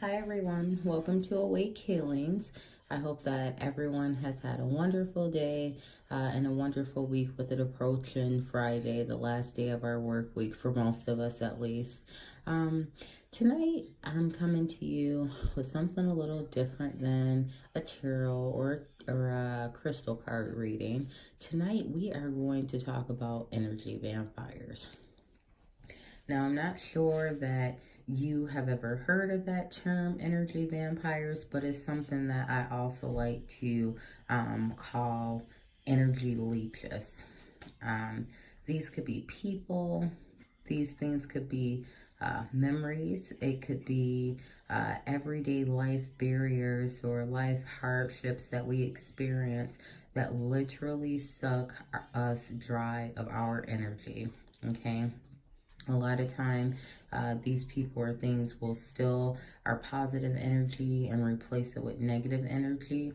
Hi everyone, welcome to Awake Healings. I hope that everyone has had a wonderful day and a wonderful week with it approaching Friday, the last day of our work week for most of us at least. Tonight I'm coming to you with something a little different than a tarot or a crystal card reading. Tonight we are going to talk about energy vampires. Now, I'm not sure that you have ever heard of that term, energy vampires, but it's something that I also like to call energy leeches. These could be people, these things could be memories, it could be everyday life barriers or life hardships that we experience that literally suck us dry of our energy, okay? A lot of time, these people or things will steal our positive energy and replace it with negative energy.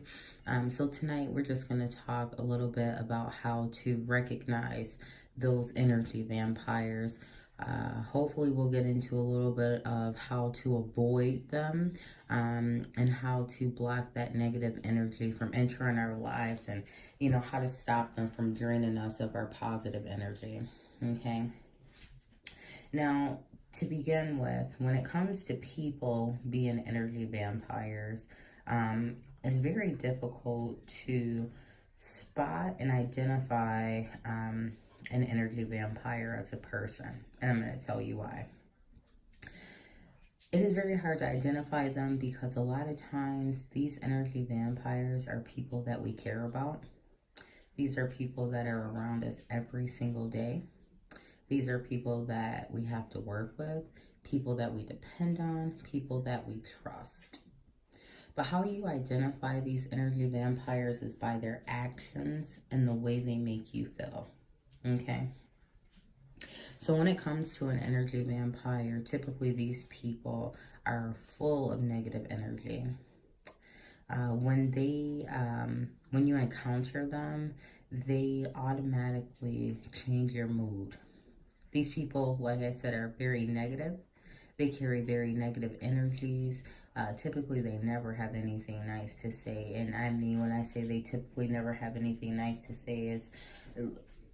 So tonight we're just going to talk a little bit about how to recognize those energy vampires. Hopefully we'll get into a little bit of how to avoid them and how to block that negative energy from entering our lives, and how to stop them from draining us of our positive energy. Okay. Now, to begin with, when it comes to people being energy vampires, it's very difficult to spot and identify an energy vampire as a person. And I'm going to tell you why. It is very hard to identify them because a lot of times these energy vampires are people that we care about. These are people that are around us every single day. These are people that we have to work with, people that we depend on, people that we trust. But how you identify these energy vampires is by their actions and the way they make you feel, okay? So when it comes to an energy vampire, typically these people are full of negative energy. When you encounter them, they automatically change your mood. These people, like I said, are very negative. They carry very negative energies. Typically, they never have anything nice to say. And I mean, when I say they typically never have anything nice to say, is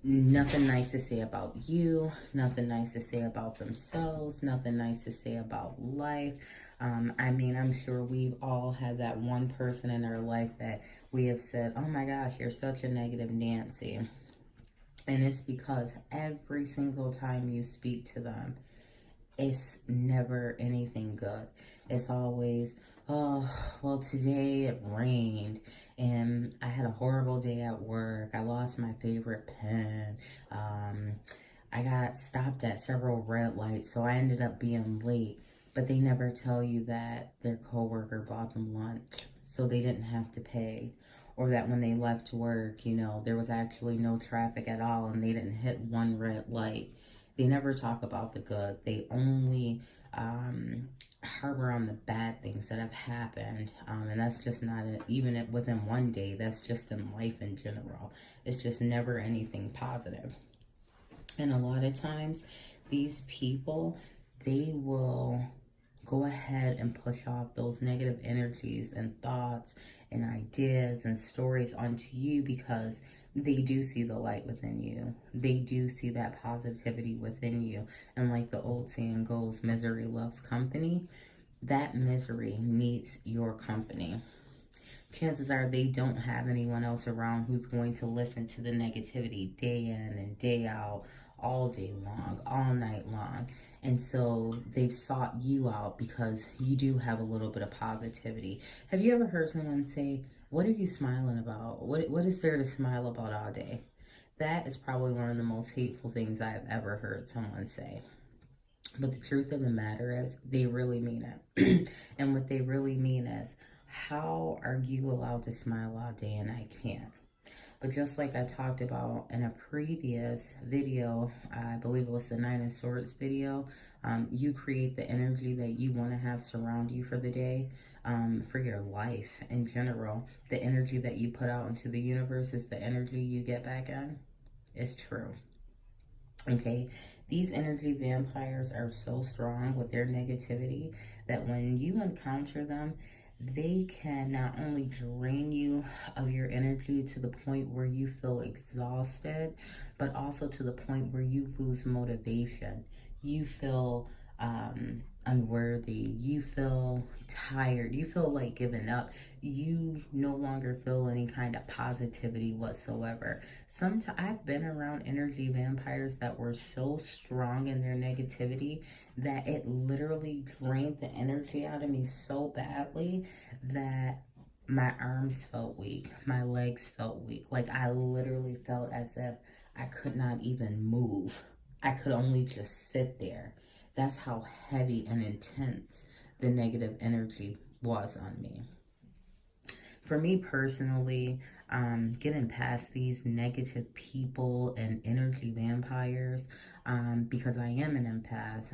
nothing nice to say about you, nothing nice to say about themselves, nothing nice to say about life. I mean, I'm sure we've all had that one person in our life that we have said, oh my gosh, you're such a negative Nancy. And it's because every single time you speak to them, it's never anything good. It's always, oh, well, today it rained and I had a horrible day at work. I lost my favorite pen. I got stopped at several red lights, so I ended up being late. But they never tell you that their coworker bought them lunch, so they didn't have to pay. Or that when they left work, there was actually no traffic at all and they didn't hit one red light. They never talk about the good. They only harbor on the bad things that have happened. And that's just not even within one day. That's just in life in general. It's just never anything positive. And a lot of times, these people, they will go ahead and push off those negative energies and thoughts and ideas and stories onto you because they do see the light within you. They do see that positivity within you. And like the old saying goes, misery loves company. That misery needs your company. Chances are they don't have anyone else around who's going to listen to the negativity day in and day out, all day long, all night long. And so they've sought you out because you do have a little bit of positivity. Have you ever heard someone say, what are you smiling about? What is there to smile about all day? That is probably one of the most hateful things I've ever heard someone say. But the truth of the matter is, they really mean it. And what they really mean is, how are you allowed to smile all day and I can't? But just like I talked about in a previous video, I believe it was the Nine of Swords video, you create the energy that you want to have surround you for the day, for your life in general. The energy that you put out into the universe is the energy you get back in. It's true. Okay, These energy vampires are so strong with their negativity that when you encounter them, they can not only drain you of your energy to the point where you feel exhausted, but also to the point where you lose motivation. You feel unworthy. You feel tired. You feel like giving up. You no longer feel any kind of positivity whatsoever. Sometimes I've been around energy vampires that were so strong in their negativity that it literally drained the energy out of me so badly that my arms felt weak, my legs felt weak. Like I literally felt as if I could not even move. I could only just sit there. That's how heavy and intense the negative energy was on me. For me personally, getting past these negative people and energy vampires, because I am an empath,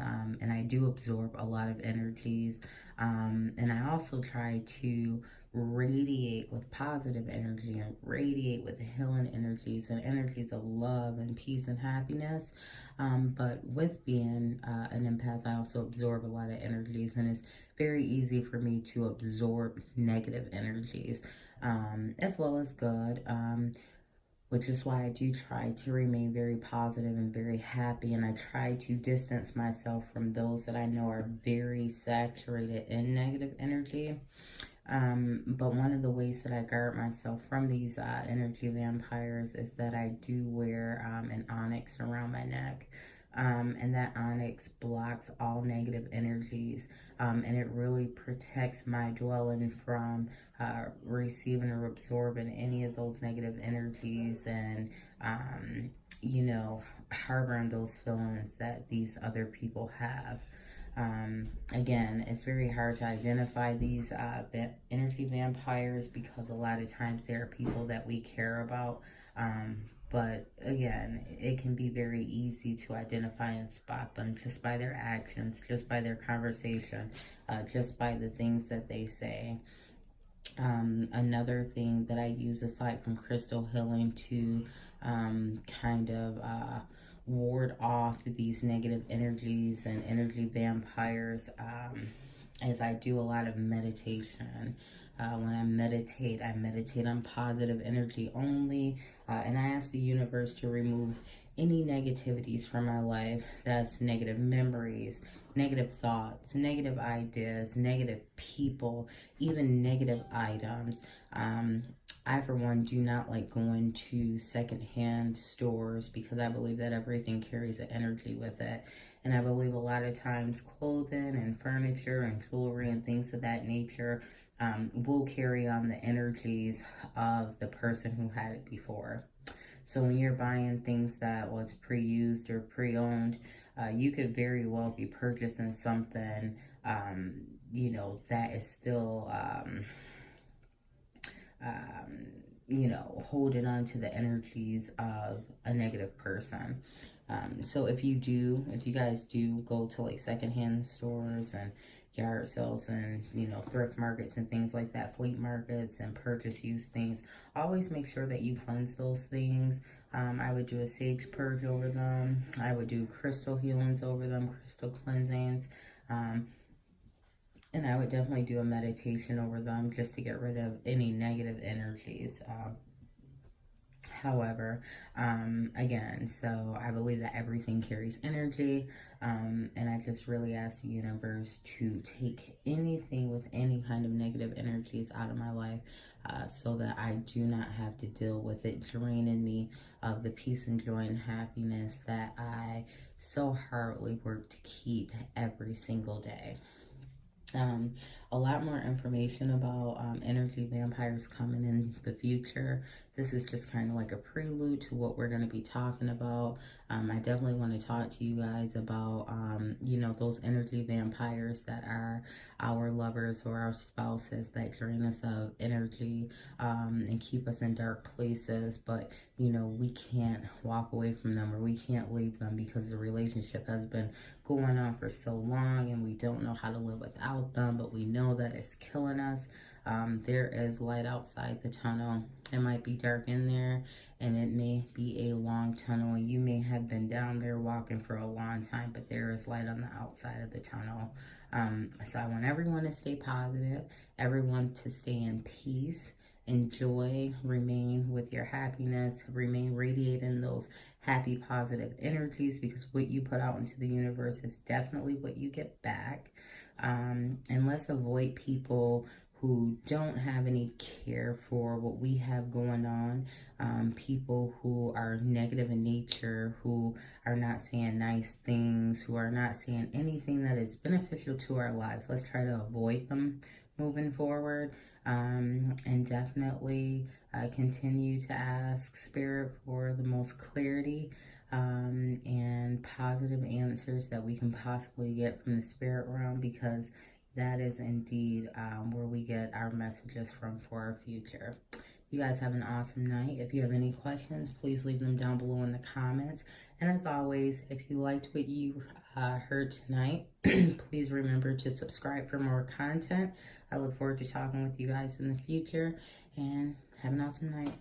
and I do absorb a lot of energies, and I also try to radiate with positive energy and radiate with healing energies and energies of love and peace and happiness. But with being an empath, I also absorb a lot of energies, and it's very easy for me to absorb negative energies, as well as good, which is why I do try to remain very positive and very happy, and I try to distance myself from those that I know are very saturated in negative energy. But one of the ways that I guard myself from these energy vampires is that I do wear an onyx around my neck. And that onyx blocks all negative energies, and it really protects my dwelling from receiving or absorbing any of those negative energies and, you know, harboring those feelings that these other people have. Again, it's very hard to identify these energy vampires because a lot of times they are people that we care about. But again, it can be very easy to identify and spot them just by their actions, just by their conversation, just by the things that they say. Another thing that I use aside from crystal healing to kind of ward off these negative energies and energy vampires is I do a lot of meditation. When I meditate on positive energy only, and I ask the universe to remove any negativities from my life. That's negative memories, negative thoughts, negative ideas, negative people, even negative items. I, for one, do not like going to secondhand stores because I believe that everything carries an energy with it. And I believe a lot of times clothing and furniture and jewelry and things of that nature will carry on the energies of the person who had it before. So when you're buying things that was pre-used or pre-owned, you could very well be purchasing something, you know, that is still, you know, holding on to the energies of a negative person. So if you guys do go to like secondhand stores and yard sales and, you know, thrift markets and things like that, flea markets, and purchase used things, always make sure that you cleanse those things. I would do a sage purge over them. I would do crystal healings over them, crystal cleansings. And I would definitely do a meditation over them just to get rid of any negative energies. However, again, so I believe that everything carries energy, and I just really ask the universe to take anything with any kind of negative energies out of my life, so that I do not have to deal with it draining me of the peace and joy and happiness that I so hardly work to keep every single day. A lot more information about energy vampires coming in the future. This is just kind of like a prelude to what we're going to be talking about. I definitely want to talk to you guys about, you know, those energy vampires that are our lovers or our spouses that drain us of energy and keep us in dark places. But, you know, we can't walk away from them, or we can't leave them because the relationship has been going on for so long and we don't know how to live without them, but we know that it's killing us. There is light outside the tunnel. It might be dark in there, and it may be a long tunnel, and you may have been down there walking for a long time, but there is light on the outside of the tunnel. So I want everyone to stay positive, everyone to stay in peace, enjoy, remain with your happiness, remain radiating those happy, positive energies, because what you put out into the universe is definitely what you get back. And let's avoid people who don't have any care for what we have going on. People who are negative in nature, who are not saying nice things, who are not saying anything that is beneficial to our lives. Let's try to avoid them moving forward. And definitely continue to ask Spirit for the most clarity and positive answers that we can possibly get from the spirit realm, because that is indeed where we get our messages from for our future. You guys have an awesome night. If you have any questions, please leave them down below in the comments. And as always, if you liked what you heard tonight, please remember to subscribe for more content. I look forward to talking with you guys in the future, and have an awesome night.